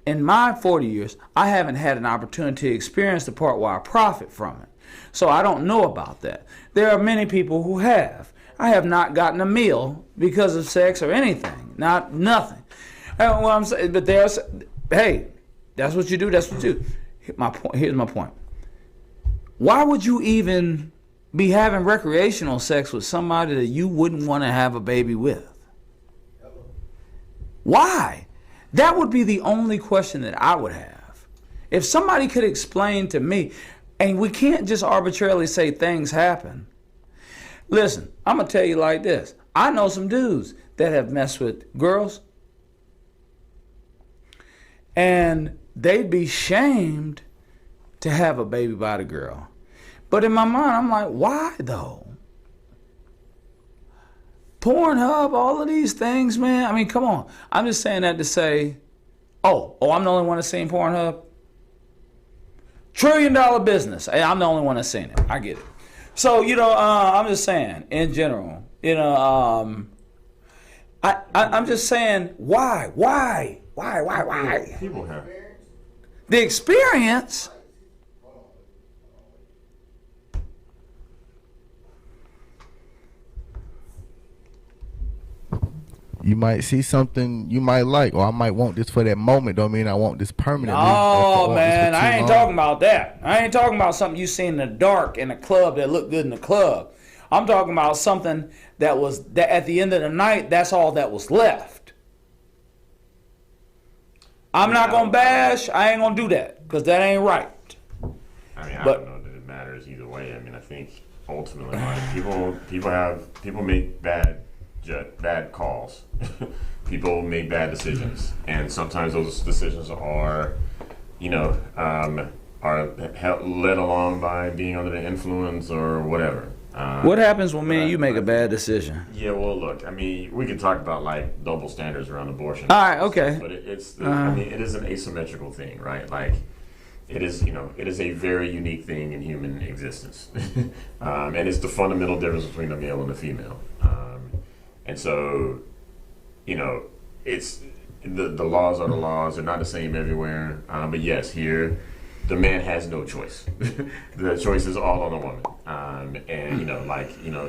in my 40 years, I haven't had an opportunity to experience the part where I profit from it. So I don't know about that. There are many people who have. I have not gotten a meal because of sex or anything. Nothing. What I'm saying, but hey, that's what you do. That's what you do. Here's my point. Why would you even be having recreational sex with somebody that you wouldn't want to have a baby with? Why? That would be the only question that I would have. If somebody could explain to me, and we can't just arbitrarily say things happen. Listen, I'm going to tell you like this. I know some dudes that have messed with girls, and they'd be shamed to have a baby by the girl. But in my mind, I'm like, why though? Pornhub, all of these things, man. I mean, come on. I'm just saying that to say, oh, I'm the only one that's seen Pornhub? $1 trillion business. Hey, I'm the only one that's seen it. I get it. So, I'm just saying, in general, I'm just saying, why? People have. The experience. You might see something you might like, or I might want this for that moment. Don't mean I want this permanently. Oh, man, I ain't talking about that. I ain't talking about something you see in the dark in a club that looked good in the club. I'm talking about something that at the end of the night, that's all that was left. I'm not going to bash. I ain't going to do that because that ain't right. I mean, I don't know that it matters either way. I mean, I think ultimately, people make bad calls. People make bad decisions, and sometimes those decisions are led along by being under the influence or whatever. What happens when me and you make a bad decision? Yeah, well, look, I mean, we can talk about like double standards around abortion. All right, okay. But I mean, it is an asymmetrical thing, right? Like, it is, it is a very unique thing in human existence. And it's the fundamental difference between the male and the female. And so, it's, the laws are the laws. They're not the same everywhere. But yes, here, the man has no choice. The choice is all on the woman. And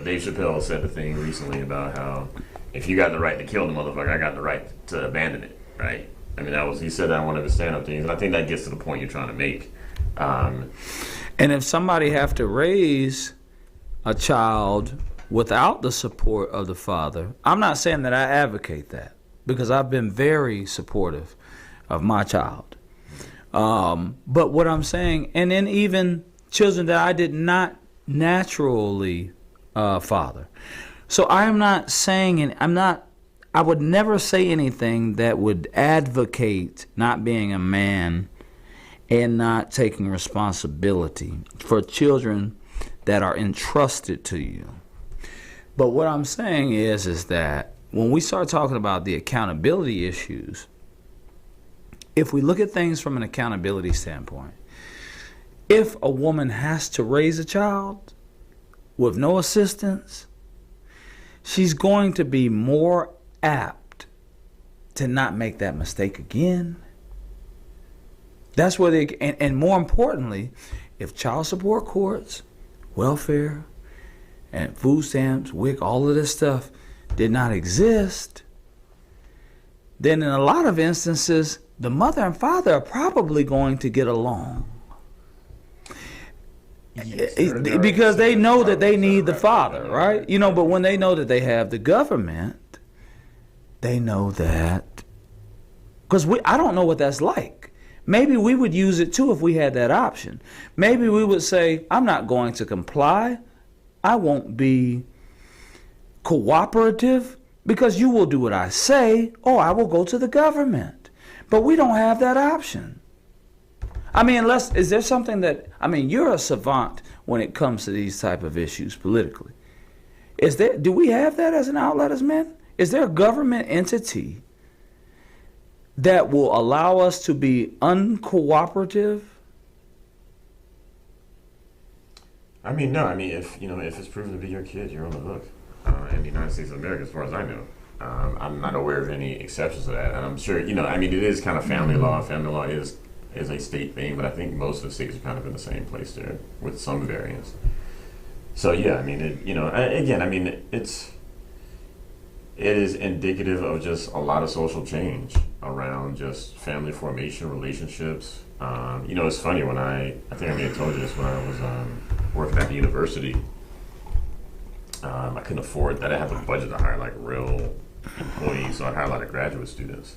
Dave Chappelle said the thing recently about how if you got the right to kill the motherfucker, I got the right to abandon it, right? I mean, he said that on one of his stand-up things, and I think that gets to the point you're trying to make. And if somebody have to raise a child without the support of the father, I'm not saying that I advocate that, because I've been very supportive of my child. But what I'm saying, and then even children that I did not naturally father. So I am not saying, I would never say anything that would advocate not being a man and not taking responsibility for children that are entrusted to you. But what I'm saying is that when we start talking about the accountability issues, if we look at things from an accountability standpoint, if a woman has to raise a child with no assistance, she's going to be more apt to not make that mistake again. That's where and more importantly, if child support courts, welfare, and food stamps, WIC, all of this stuff did not exist, then in a lot of instances, the mother and father are probably going to get along. Yes, because they know that they need the father, right? But when they know that they have the government, they know that. Because I don't know what that's like. Maybe we would use it too if we had that option. Maybe we would say, I'm not going to comply. I won't be cooperative because you will do what I say, or I will go to the government. But we don't have that option. I mean, is there something you're a savant when it comes to these type of issues politically. Do we have that as an outlet as men? Is there a government entity that will allow us to be uncooperative? I mean, no. I mean, if it's proven to be your kid, you're on the hook. In the United States of America, as far as I know, I'm not aware of any exceptions to that, and I'm sure I mean, it is kind of family law. Family law is a state thing, but I think most of the states are kind of in the same place there with some variance. So yeah, I mean, it is indicative of just a lot of social change around just family formation, relationships. It's funny when I think I may have told you this when I was working at the university. I couldn't afford that. I had the budget to hire like real employees, so I hired a lot of graduate students.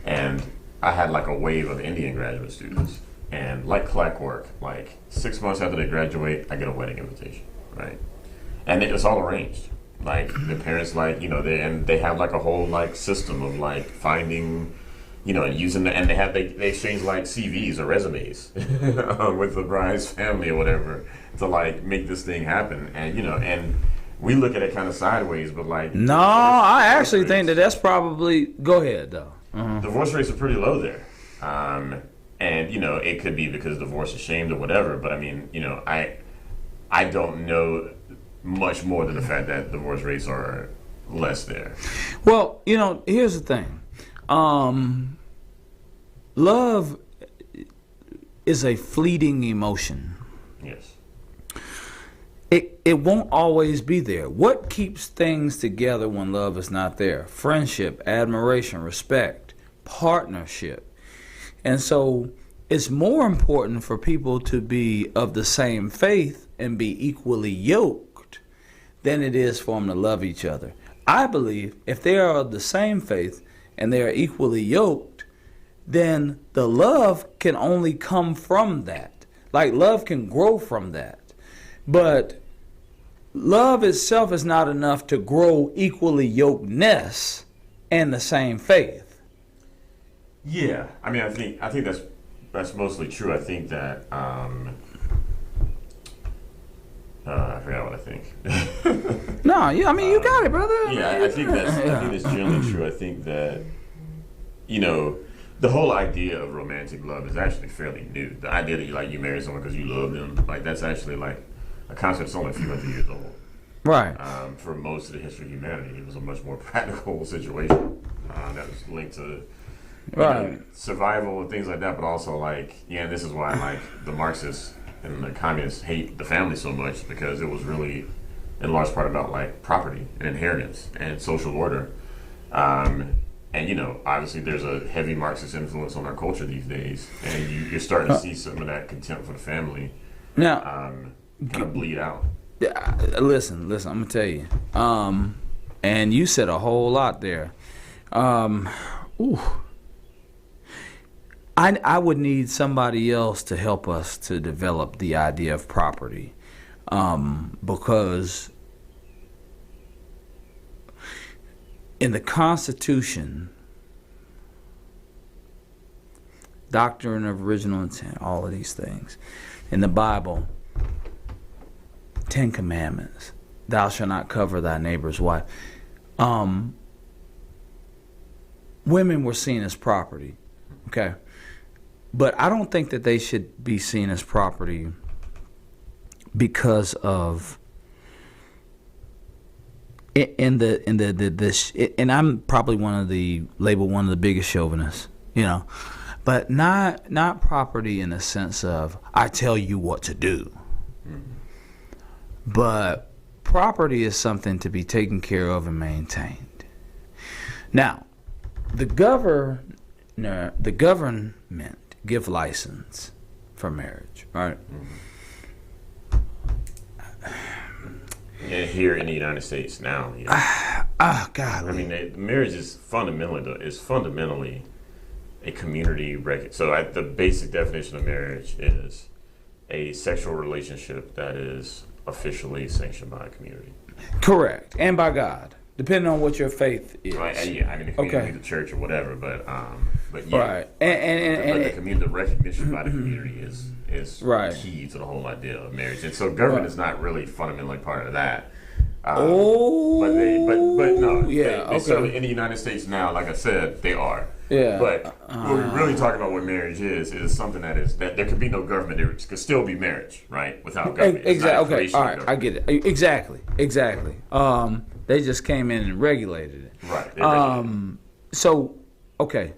And I had like a wave of Indian graduate students. And like clockwork, like 6 months after they graduate, I get a wedding invitation, right? And it's all arranged. Like the parents, they have like a whole like system of like finding, and using and they exchange like CVs or resumes with the bride's family or whatever to like make this thing happen. And and we look at it kind of sideways, but like no, I actually think that's probably go ahead though. Divorce rates are pretty low there, and it could be because divorce is shamed or whatever. But I mean, I don't know much more than the fact that divorce rates are less there. Well, here's the thing. Love is a fleeting emotion. Yes. It won't always be there. What keeps things together when love is not there? Friendship, admiration, respect, partnership. And so it's more important for people to be of the same faith and be equally yoked than it is for them to love each other. I believe if they are of the same faith and they are equally yoked, then the love can only come from that. Like love can grow from that. But love itself is not enough to grow equally yokedness and the same faith. Yeah, I mean, I think that's mostly true. I think that I forgot what I think. No, yeah, I mean, you got it, brother. Yeah, I think that's generally true. I think that, you know, the whole idea of romantic love is actually fairly new. The idea that you marry someone because you love them, like that's actually like a concept that's only a few hundred years old. Right. For most of the history of humanity, it was a much more practical situation that was linked to survival and things like that. But also, this is why the Marxists and the communists hate the family so much, because it was really, in large part, about property and inheritance and social order. And obviously, there's a heavy Marxist influence on our culture these days, and you're starting to see some of that contempt for the family now kind of bleed out. Listen, I'm gonna tell you. And you said a whole lot there. I would need somebody else to help us to develop the idea of property, because in the Constitution, doctrine of original intent, all of these things, in the Bible, 10 Commandments, thou shalt not cover thy neighbor's wife. Women were seen as property, okay? But I don't think that they should be seen as property because of and I'm probably one of the biggest chauvinists, but not property in the sense of I tell you what to do. Mm-hmm. But property is something to be taken care of and maintained. Now, the government give license for marriage, right? Mm-hmm. Yeah, here in the United States now. God. I mean, marriage is fundamentally a community record. So the basic definition of marriage is a sexual relationship that is officially sanctioned by a community. Correct, and by God, depending on what your faith is. Right. Yeah. I mean, the community, the church, or whatever. But yeah. Right. And the recognition by the community is right. Key to the whole idea of marriage. And so government is not really fundamentally part of that. But no. Yeah. They certainly in the United States now, like I said, they are. Yeah. But what we're really talking about what marriage is something that there could be no government. There could still be marriage, right? Without government. Exactly. Okay. All right. I get it. Exactly. They just came in and regulated it. Right. So I'm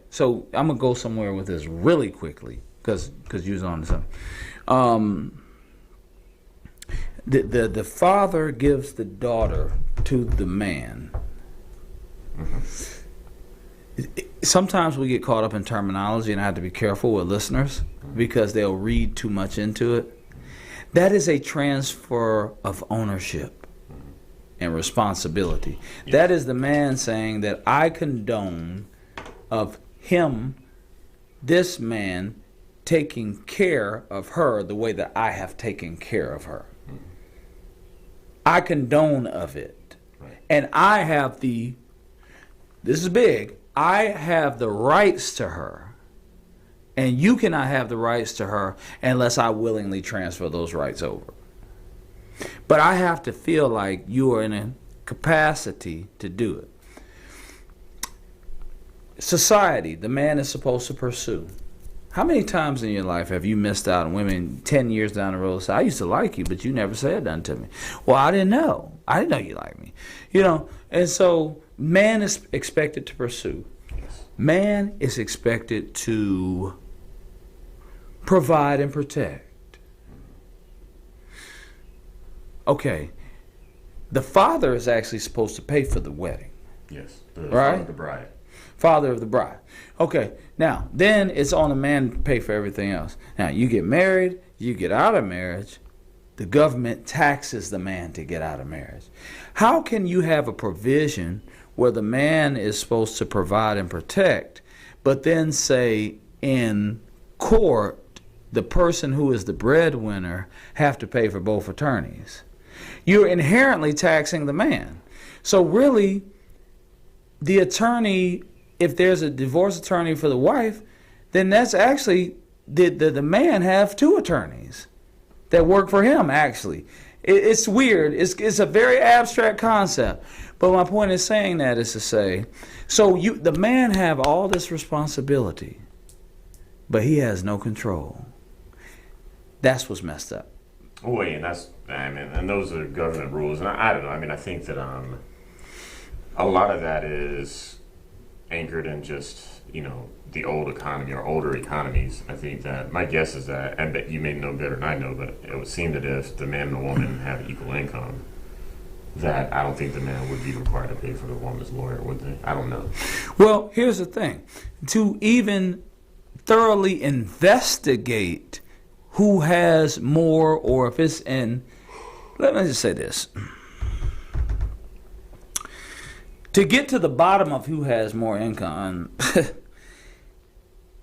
gonna go somewhere with this really quickly because you was on to something. The father gives the daughter to the man. Mm-hmm. Sometimes we get caught up in terminology, and I have to be careful with listeners because they'll read too much into it. That is a transfer of ownership and responsibility. Yes. That is the man saying that I condone of him, this man, taking care of her the way that I have taken care of her. I condone of it. Right. And I have this is big, I have the rights to her. And you cannot have the rights to her unless I willingly transfer those rights over. But I have to feel like you are in a capacity to do it. Society, the man is supposed to pursue. How many times in your life have you missed out on women 10 years down the road say, I used to like you, but you never said nothing to me? Well, I didn't know. I didn't know you liked me. And so man is expected to pursue. Man is expected to provide and protect. Okay. The father is actually supposed to pay for the wedding. Yes. Right? Father of the bride. Father of the bride. Okay. Now, then it's on the man to pay for everything else. Now, you get married, you get out of marriage, the government taxes the man to get out of marriage. How can you have a provision where the man is supposed to provide and protect, but then say in court, the person who is the breadwinner have to pay for both attorneys? You're inherently taxing the man. So really, the attorney, if there's a divorce attorney for the wife, then that's actually the man have two attorneys that work for him, actually. It's weird. It's a very abstract concept. But my point in saying that is to say, so the man have all this responsibility, but he has no control. That's what's messed up. Oh, wait, and those are government rules, and I don't know. I mean, I think that a lot of that is anchored in just the old economy or older economies. I think that my guess is that, and that you may know better than I know, but it would seem that if the man and the woman have equal income, that I don't think the man would be required to pay for the woman's lawyer, would they? I don't know. Well, here's the thing. To even thoroughly investigate who has more, or if it's in, let me just say this. To get to the bottom of who has more income,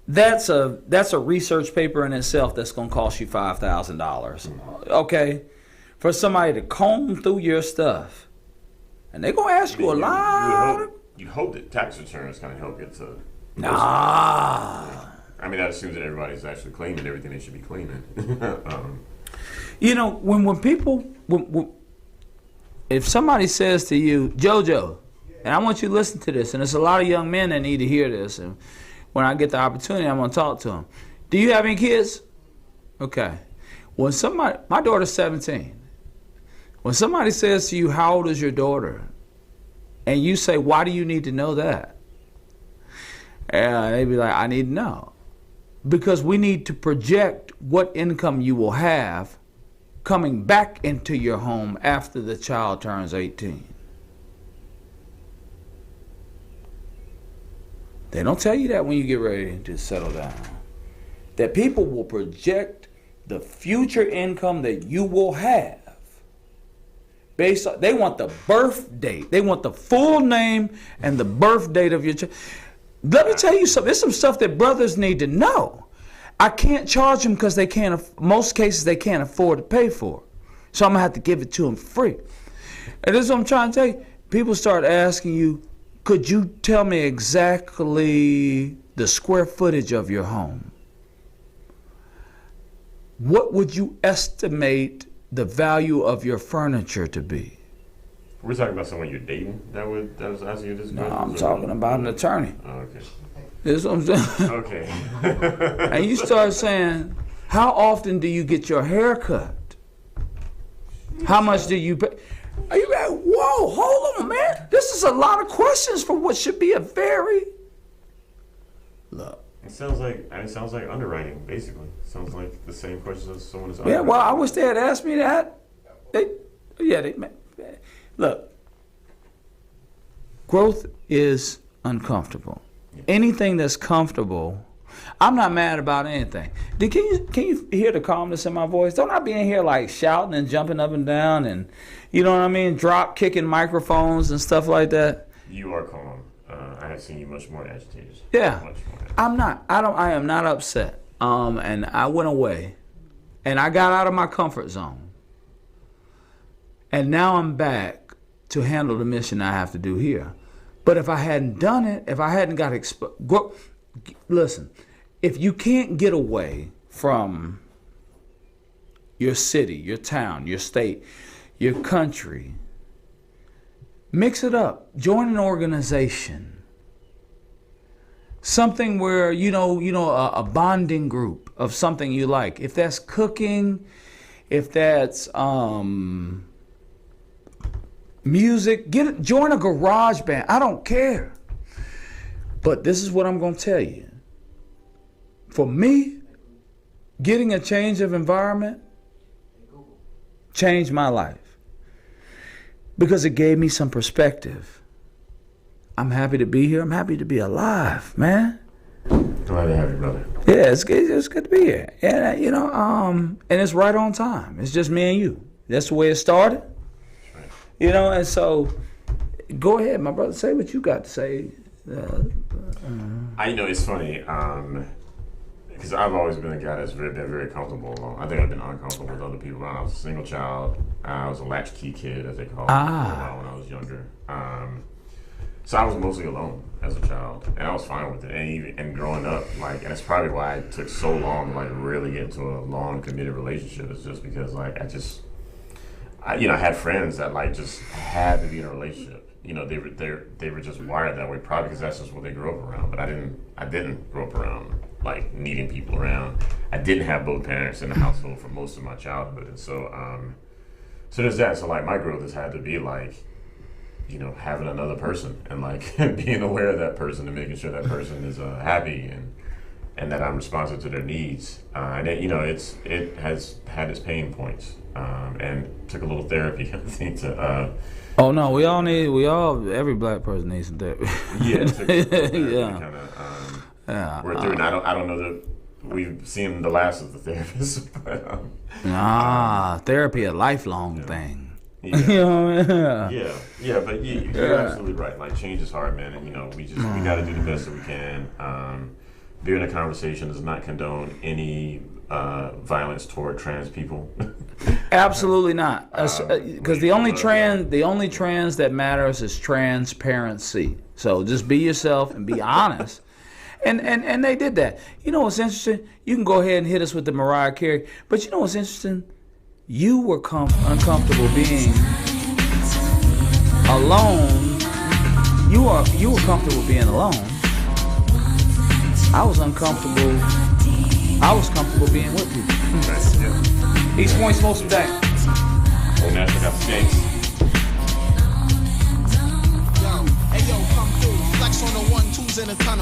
that's a research paper in itself that's going to cost you $5,000. Okay? For somebody to comb through your stuff. And they're going to ask you a lot. You'd hope that tax returns kind of help get to... Nah. I mean, that assumes that everybody's actually claiming everything they should be claiming. When people... if somebody says to you, JoJo, and I want you to listen to this, and there's a lot of young men that need to hear this, and when I get the opportunity, I'm going to talk to them. Do you have any kids? Okay. When somebody... My daughter's 17. When somebody says to you, how old is your daughter? And you say, why do you need to know that? And they be like, I need to know. Because we need to project what income you will have coming back into your home after the child turns 18. They don't tell you that when you get ready to settle down. That people will project the future income that you will have. Based on, they want the birth date. They want the full name and the birth date of your child. Let me tell you something. There's some stuff that brothers need to know. I can't charge them because they can't. Most cases they can't afford to pay for it. So I'm gonna have to give it to them free. And this is what I'm trying to tell you. People start asking you, could you tell me exactly the square footage of your home? What would you estimate the value of your furniture to be? We're talking about someone you're dating that was asking you this question? No, I'm talking about an attorney. Oh, okay. This is what I'm saying. Okay. And you start saying, how often do you get your hair cut? How much do you pay? Are you like, whoa, hold on, man. This is a lot of questions for what should be a very... Look. It sounds like underwriting, basically. Sounds like the same questions as someone is Yeah, underwriting. well, I wish they had asked me that. Look, growth is uncomfortable. Anything that's comfortable, I'm not mad about anything. Can you hear the calmness in my voice? Don't I be in here like shouting and jumping up and down and, you know what I mean, drop kicking microphones and stuff like that? You are calm. I have seen you much more agitated. Yeah. Much more. I'm not. I am not upset. And I went away, and I got out of my comfort zone, and now I'm back to handle the mission I have to do here. But if I hadn't done it, if I hadn't got listen, if you can't get away from your city, your town, your state, your country, mix it up. Join an organization. Something where, a bonding group of something you like. If that's cooking, if that's music, join a garage band. I don't care. But this is what I'm going to tell you. For me, getting a change of environment changed my life. Because it gave me some perspective. I'm happy to be here. I'm happy to be alive, man. Glad to have you, brother. Yeah, it's good to be here. And and it's right on time. It's just me and you. That's the way it started. Right. And so go ahead, my brother. Say what you got to say. It's funny because I've always been a guy that's been very comfortable alone. I think I've been uncomfortable with other people. I was a single child. I was a latchkey kid, as they call it, for a while when I was younger. So I was mostly alone as a child, and I was fine with it. And growing up, and it's probably why it took so long to really get into a long committed relationship. Is just because I had friends that like just had to be in a relationship. They were just wired that way, probably because that's just what they grew up around. But I didn't grow up around like needing people around. I didn't have both parents in the household for most of my childhood, and so there's that. So like my growth has had to be like, having another person and like being aware of that person and making sure that person is happy and that I'm responsive to their needs. And it has had its pain points and took a little therapy, I think, to. Oh no, every black person needs some therapy. Yeah, it took therapy yeah. to kind of work through. And I don't know that we've seen the last of the therapist, but therapy a lifelong thing. Yeah. But you're absolutely right. Like change is hard, man, and we got to do the best that we can. Being in a conversation does not condone any violence toward trans people. Absolutely not, because the only trans that matters is transparency. So just be yourself and be honest. And they did that. You know what's interesting? You can go ahead and hit us with the Mariah Carey, but you know what's interesting? You were uncomfortable being alone. You were comfortable being alone. I was uncomfortable. I was comfortable being with people. East Point Smokes some Day. Oh, now I got skanks. Hey yo, come through. Flex on the 1-2s in the tunnel.